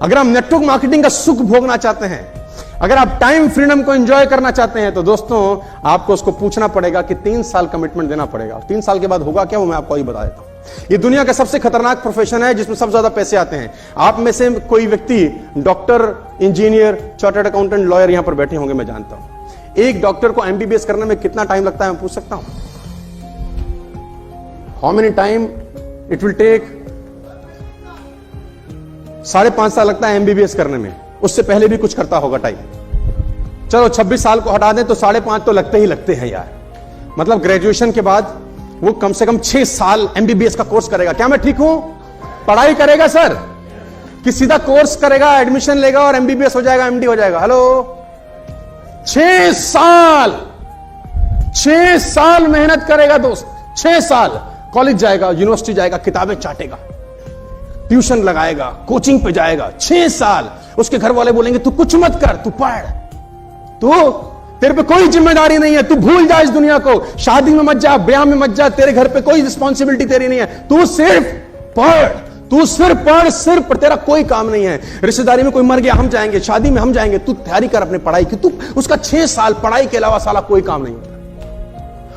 अगर आप network marketing का सुख भोगना चाहते हैं, अगर आप टाइम फ्रीडम को एंजॉय करना चाहते हैं, तो दोस्तों आपको उसको पूछना पड़ेगा कि 3 साल कमिटमेंट देना पड़ेगा। 3 साल के बाद होगा क्या, वो मैं आपको ही बता देता हूं। ये दुनिया का सबसे खतरनाक प्रोफेशन है जिसमें सबसे ज्यादा पैसे आते हैं। आप में से कोई व्यक्ति doctor, engineer, chartered accountant, lawyer यहां पर बैठे होंगे, मैं जानता हूं। एक डॉक्टर को एमबीबीएस करने में कितना टाइम लगता है, मैं पूछ सकता हूं? How many time it will take? 5.5 साल लगता है एमबीबीएस करने में। उससे पहले भी कुछ करता होगा टाइम। चलो 26 साल को हटा दें तो 5.5 तो लगते ही लगते हैं यार। मतलब ग्रेजुएशन के बाद वो कम से कम 6 साल एमबीबीएस का कोर्स करेगा। क्या मैं ठीक हूं? पढ़ाई करेगा सर, कि सीधा कोर्स करेगा, एडमिशन लेगा और एमबीबीएस हो जाएगा, एमडी हो जाएगा? हेलो, 6 साल 6 साल मेहनत करेगा दोस्त। 6 साल कॉलेज जाएगा, यूनिवर्सिटी जाएगा, किताबें चाटेगा, ट्यूशन लगाएगा, कोचिंग पे जाएगा। 6 साल। उसके घर वाले बोलेंगे तू कुछ मत कर, तू पढ़, तू तेरे पे कोई जिम्मेदारी नहीं है, तू भूल जा इस दुनिया को, शादी में मत जा, ब्याह में मत जा, तेरे घर पे कोई रिस्पॉन्सिबिलिटी तेरी नहीं है, तू सिर्फ पढ़, तू सिर्फ पढ़, सिर्फ तेरा कोई काम नहीं है। रिश्तेदारी में कोई मर गया, हम जाएंगे, शादी में हम जाएंगे, तू तैयारी कर अपने पढ़ाई की। तू उसका 6 साल पढ़ाई के अलावा साला कोई काम नहीं होता।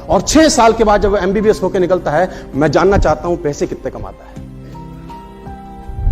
और 6 साल के बाद जब वो एमबीबीएस होकर निकलता है, मैं जानना चाहता हूं पैसे कितने कमाता है।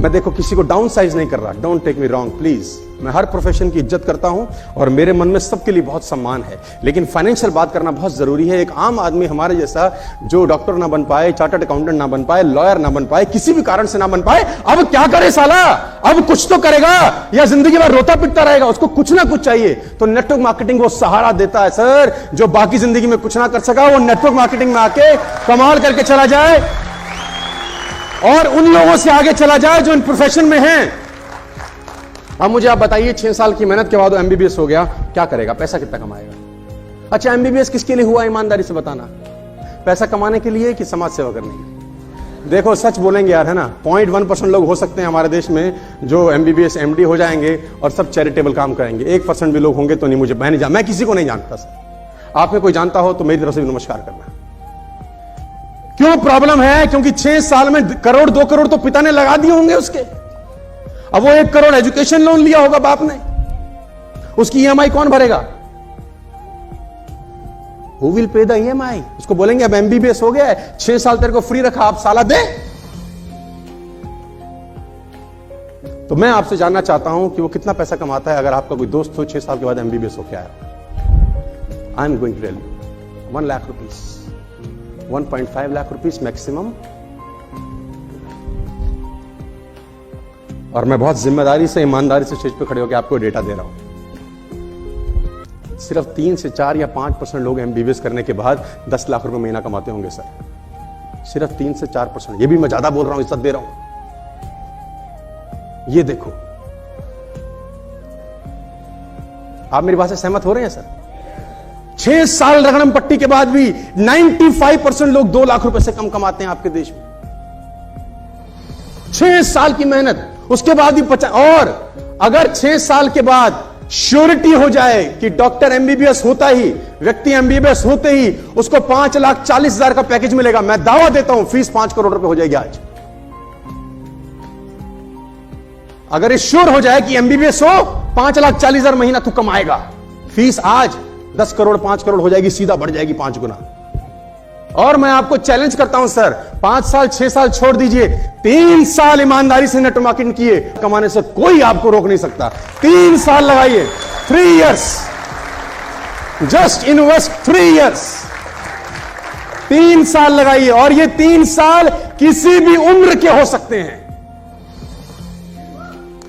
मैं देखो किसी को डाउन साइज नहीं कर रहा, don't take me wrong please. मैं हर प्रोफेशन की इज्जत करता हूं और मेरे मन में सबके लिए बहुत सम्मान है, लेकिन फाइनेंशियल बात करना बहुत जरूरी है। एक आम आदमी हमारे जैसा जो डॉक्टर ना बन पाए, चार्टर्ड अकाउंटेंट ना बन पाए, लॉयर ना बन पाए, किसी भी कारण से ना बन पाए, अब क्या करे साला? अब कुछ तो करेगा या जिंदगी भर रोता पिटता रहेगा? उसको कुछ ना कुछ चाहिए। तो नेटवर्क मार्केटिंग वो सहारा देता है सर। जो बाकी जिंदगी में कुछ ना कर सका, वो नेटवर्क मार्केटिंग में आके कमाल करके चला जाए और उन लोगों से आगे चला जाए जो इन प्रोफेशन में हैं। अब मुझे आप बताइए, 6 साल की मेहनत के बाद वो एमबीबीएस हो गया, क्या करेगा? पैसा कितना कमाएगा? अच्छा, एमबीबीएस किसके लिए हुआ, ईमानदारी से बताना? पैसा कमाने के लिए कि समाज सेवा करने के? देखो सच बोलेंगे यार, है ना, 0.1% लोग हो सकते हैं हमारे देश में जो एमबीबीएस एमडी हो जाएंगे और सब चैरिटेबल काम करेंगे। 1% भी लोग होंगे तो नहीं, मुझे मैं किसी को नहीं जानता सर। आप में कोई जानता हो तो मेरी तरफ से भी नमस्कार करना। क्यों प्रॉब्लम है? क्योंकि 6 साल में 1 करोड़ 2 करोड़ तो पिता ने लगा दिए होंगे उसके। अब वो 1 करोड़ एजुकेशन लोन लिया होगा बाप ने, उसकी ईएमआई कौन भरेगा? Who will pay the EMI? उसको बोलेंगे अब एमबीबीएस हो गया है, 6 साल तेरे को फ्री रखा, आप साला दे। तो मैं आपसे जानना चाहता हूं कि वो कितना पैसा कमाता है। अगर आपका कोई दोस्त हो 6 साल के बाद एमबीबीएस होकर आया, I am going to tell you 1 lakh rupees, 1.5 lakh rupees maximum. और मैं बहुत जिम्मेदारी से, ईमानदारी से स्टेज पे खड़े होकर आपको डेटा दे रहा हूं। सिर्फ 3 से 4 या 5% लोग एमबीबीएस करने के बाद 10 लाख रुपए महीना कमाते होंगे सर। सिर्फ 3 से 4%। ये भी मैं ज्यादा बोल रहा हूं, इज्जत दे रहा हूं। ये देखो, आप मेरी बात से सहमत हो रहे हैं सर? 6 साल रगड़म पट्टी के बाद भी 95% लोग 2 लाख रुपए से कम कमाते हैं आपके देश में। 6 साल की मेहनत, उसके बाद भी 50। और अगर 6 साल के बाद श्योरिटी हो जाए कि डॉक्टर एमबीबीएस होता ही, व्यक्ति एमबीबीएस होते ही उसको 5,40,000 का पैकेज मिलेगा, मैं दावा देता हूं फीस 5 करोड़ रुपए हो जाएगी आज। अगर ये श्योर हो जाए कि एमबीबीएस हो, 5,40,000 महीना तू कमाएगा, फीस आज 10 करोड़ 5 करोड़ हो जाएगी, सीधा बढ़ जाएगी 5 गुना। और मैं आपको चैलेंज करता हूं सर, 5 साल 6 साल छोड़ दीजिए, 3 साल ईमानदारी से नेटवर्क मार्केटिंग किए, कमाने से कोई आपको रोक नहीं सकता। 3 साल लगाइए, 3 इयर्स, जस्ट इन्वेस्ट 3 इयर्स, 3 साल लगाइए। और ये 3 साल किसी भी उम्र के हो सकते हैं,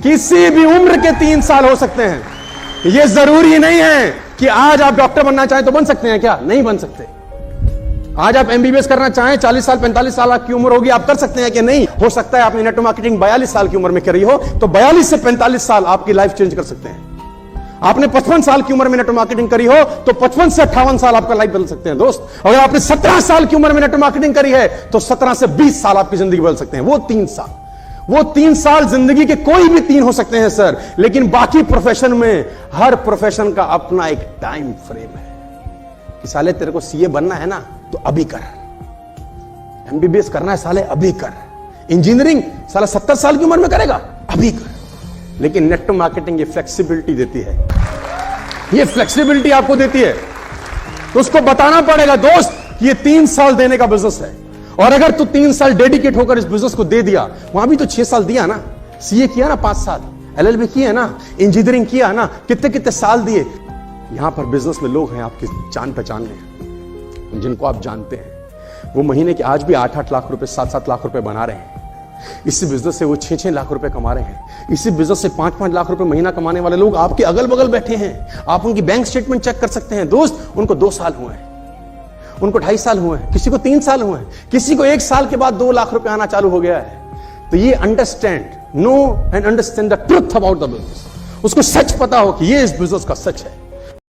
किसी भी उम्र के 3 साल हो सकते हैं। ये जरूरी नहीं है कि आज आप डॉक्टर बनना चाहें तो बन सकते हैं, क्या नहीं बन सकते? आज आप एमबीबीएस करना चाहें, 40 साल 45 साल आपकी उम्र होगी, आप कर सकते हैं कि नहीं? हो सकता है आपने नेटवर्क मार्केटिंग 42 साल की उम्र में करी हो, तो 42 से 45 साल आपकी लाइफ चेंज कर सकते हैं। आपने 55 साल की उम्र में नेटवर्क मार्केटिंग करी हो तो 55 से 58 साल आपका लाइफ बदल सकते हैं दोस्त। अगर आपने 17 साल की उम्र में नेटवर्क मार्केटिंग करी है तो 17 से 20 साल आपकी जिंदगी बदल सकते हैं। वो 3 साल जिंदगी के कोई भी 3 हो सकते हैं सर, लेकिन बाकी प्रोफेशन में हर प्रोफेशन का अपना एक टाइम फ्रेम है कि साले तेरे को सीए बनना है ना तो अभी कर, एमबीबीएस करना है साले अभी कर, इंजीनियरिंग साला 70 साल की उम्र में करेगा अभी कर, लेकिन नेटवर्क मार्केटिंग ये फ्लेक्सिबिलिटी देती है, ये फ्लेक्सिबिलिटी आपको देती है। तो उसको बताना पड़ेगा दोस्त ये 3 साल देने का बिजनेस है, और अगर तू 3 साल डेडिकेट होकर इस बिजनेस को दे दिया, वहां भी तो 6 साल दिया ना, सीए किया ना 5 साल, एलएलबी किया ना, इंजीनियरिंग किया ना, कितने कितने साल दिए। यहां पर बिजनेस में लोग हैं आपकी जान पहचान में, जिनको आप जानते हैं, वो महीने के आज भी 8-8 लाख रुपए 7-7 लाख रुपए बना रहे हैं। इसी बिजनेस से वो 6-6 लाख रुपए कमा रहे हैं। इसी बिजनेस से 5-5 लाख रुपए महीना कमाने वाले लोग आपके अगल बगल बैठे हैं। आप उनकी बैंक स्टेटमेंट चेक कर सकते हैं दोस्त, उनको 2 साल हुए हैं, उनको 2.5 साल हुए हैं, किसी को 3 साल हुए हैं, किसी को 1 साल के बाद 2 लाख रुपए आना चालू हो गया है। तो ये understand, no and understand the truth about the business, उसको सच पता हो कि ये इस बिजनेस का सच है।